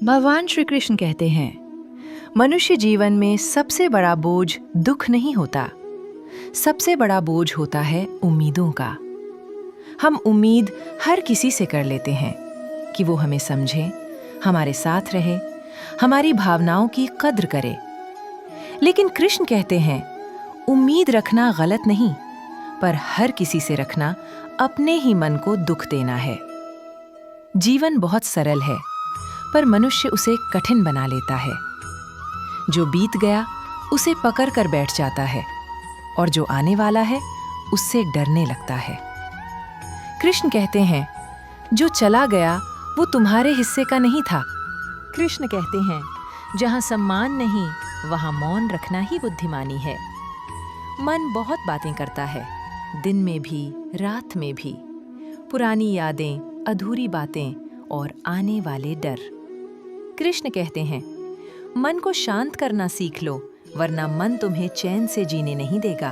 भगवान श्री कृष्ण कहते हैं, मनुष्य जीवन में सबसे बड़ा बोझ दुख नहीं होता, सबसे बड़ा बोझ होता है उम्मीदों का। हम उम्मीद हर किसी से कर लेते हैं कि वो हमें समझे, हमारे साथ रहे, हमारी भावनाओं की कद्र करे। लेकिन कृष्ण कहते हैं, उम्मीद रखना गलत नहीं, पर हर किसी से रखना अपने ही मन को दुख देना है। जीवन बहुत सरल है, पर मनुष्य उसे कठिन बना लेता है। जो बीत गया उसे पकड़ कर बैठ जाता है और जो आने वाला है उससे डरने लगता है। कृष्ण कहते हैं, जो चला गया वो तुम्हारे हिस्से का नहीं था। कृष्ण कहते हैं, जहां सम्मान नहीं वहां मौन रखना ही बुद्धिमानी है। मन बहुत बातें करता है, दिन में भी रात में भी। पुरानी यादें, अधूरी बातें और आने वाले डर। कृष्ण कहते हैं, मन को शांत करना सीख लो, वरना मन तुम्हें चैन से जीने नहीं देगा।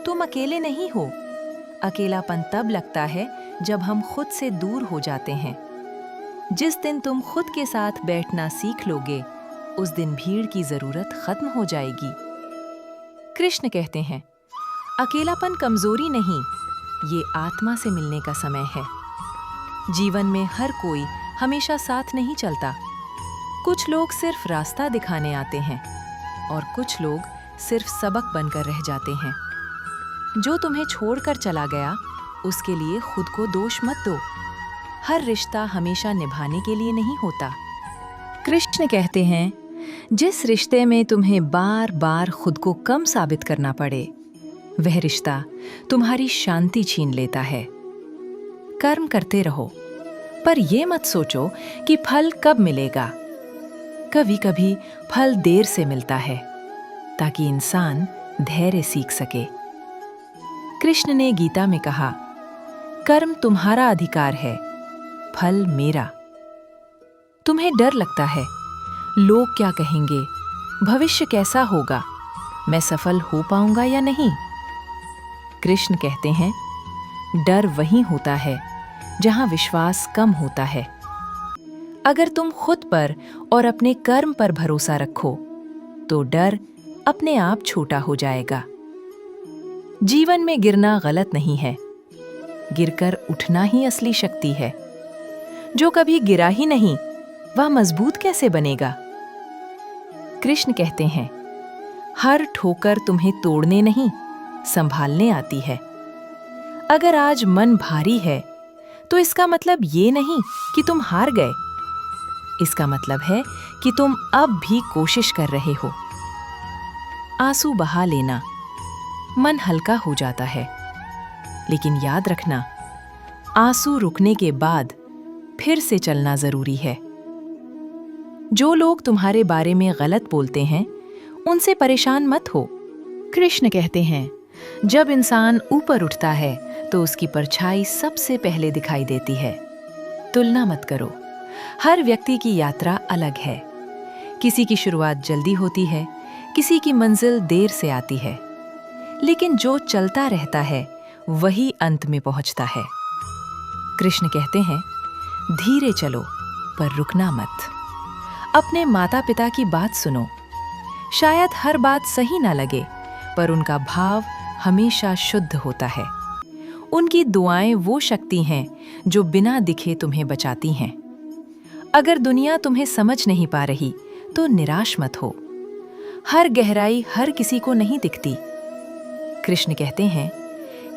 तुम अकेले नहीं हो। अकेलापन तब लगता है जब हम खुद से दूर हो जाते हैं। जिस दिन तुम खुद के साथ बैठना सीख लोगे, उस दिन भीड़ की जरूरत खत्म हो जाएगी। कृष्ण कहते हैं, अकेलापन कमजोरी नहीं, ये आत्मा से मिलने का समय है। जीवन में हर कोई हमेशा साथ नहीं चलता। कुछ लोग सिर्फ रास्ता दिखाने आते हैं और कुछ लोग सिर्फ सबक बनकर रह जाते हैं। जो तुम्हें छोड़कर चला गया, उसके लिए खुद को दोष मत दो। हर रिश्ता हमेशा निभाने के लिए नहीं होता। कृष्ण कहते हैं, जिस रिश्ते में तुम्हें बार बार खुद को कम साबित करना पड़े, वह रिश्ता तुम्हारी शांति छीन लेता है। कर्म करते रहो, पर यह मत सोचो कि फल कब मिलेगा। कभी कभी फल देर से मिलता है, ताकि इंसान धैर्य सीख सके। कृष्ण ने गीता में कहा, कर्म तुम्हारा अधिकार है, फल मेरा। तुम्हें डर लगता है, लोग क्या कहेंगे, भविष्य कैसा होगा, मैं सफल हो पाऊंगा या नहीं। कृष्ण कहते हैं, डर वहीं होता है जहां विश्वास कम होता है। अगर तुम खुद पर और अपने कर्म पर भरोसा रखो, तो डर अपने आप छोटा हो जाएगा। जीवन में गिरना गलत नहीं है, गिरकर उठना ही असली शक्ति है। जो कभी गिरा ही नहीं, वह मजबूत कैसे बनेगा। कृष्ण कहते हैं, हर ठोकर तुम्हें तोड़ने नहीं, संभालने आती है। अगर आज मन भारी है, तो इसका मतलब ये नहीं कि तुम हार गए। इसका मतलब है कि तुम अब भी कोशिश कर रहे हो। आंसू बहा लेना, मन हल्का हो जाता है। लेकिन याद रखना, आंसू रुकने के बाद फिर से चलना जरूरी है। जो लोग तुम्हारे बारे में गलत बोलते हैं, उनसे परेशान मत हो। कृष्ण कहते हैं, जब इंसान ऊपर उठता है तो उसकी परछाई सबसे पहले दिखाई देती है। तुलना मत करो। हर व्यक्ति की यात्रा अलग है। किसी की शुरुआत जल्दी होती है, किसी की मंजिल देर से आती है। लेकिन जो चलता रहता है, वही अंत में पहुंचता है। कृष्ण कहते हैं, धीरे चलो, पर रुकना मत। अपने माता पिता की बात सुनो। शायद हर बात सही ना लगे, पर उनका भाव हमेशा शुद्ध होता है। उनकी दुआएं वो शक्ति हैं जो बिना दिखे तुम्हें बचाती हैं। अगर दुनिया तुम्हें समझ नहीं पा रही, तो निराश मत हो। हर गहराई हर किसी को नहीं दिखती। कृष्ण कहते हैं,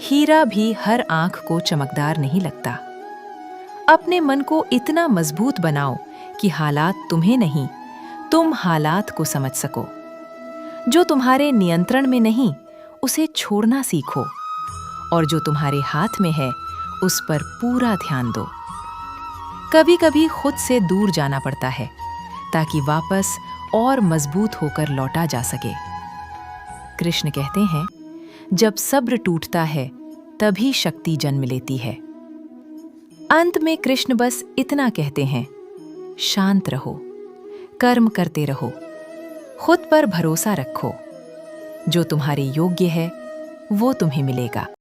हीरा भी हर आंख को चमकदार नहीं लगता। अपने मन को इतना मजबूत बनाओ कि हालात तुम्हें नहीं, तुम हालात को समझ सको। जो तुम्हारे नियंत्रण में नहीं, उसे छोड़ना सीखो, और जो तुम्हारे हाथ में है, उस पर पूरा ध्यान दो। कभी कभी खुद से दूर जाना पड़ता है, ताकि वापस और मजबूत होकर लौटा जा सके। कृष्ण कहते हैं, जब सब्र टूटता है, तभी शक्ति जन्म लेती है। अंत में कृष्ण बस इतना कहते हैं, शांत रहो, कर्म करते रहो, खुद पर भरोसा रखो। जो तुम्हारे योग्य है, वो तुम्हें मिलेगा।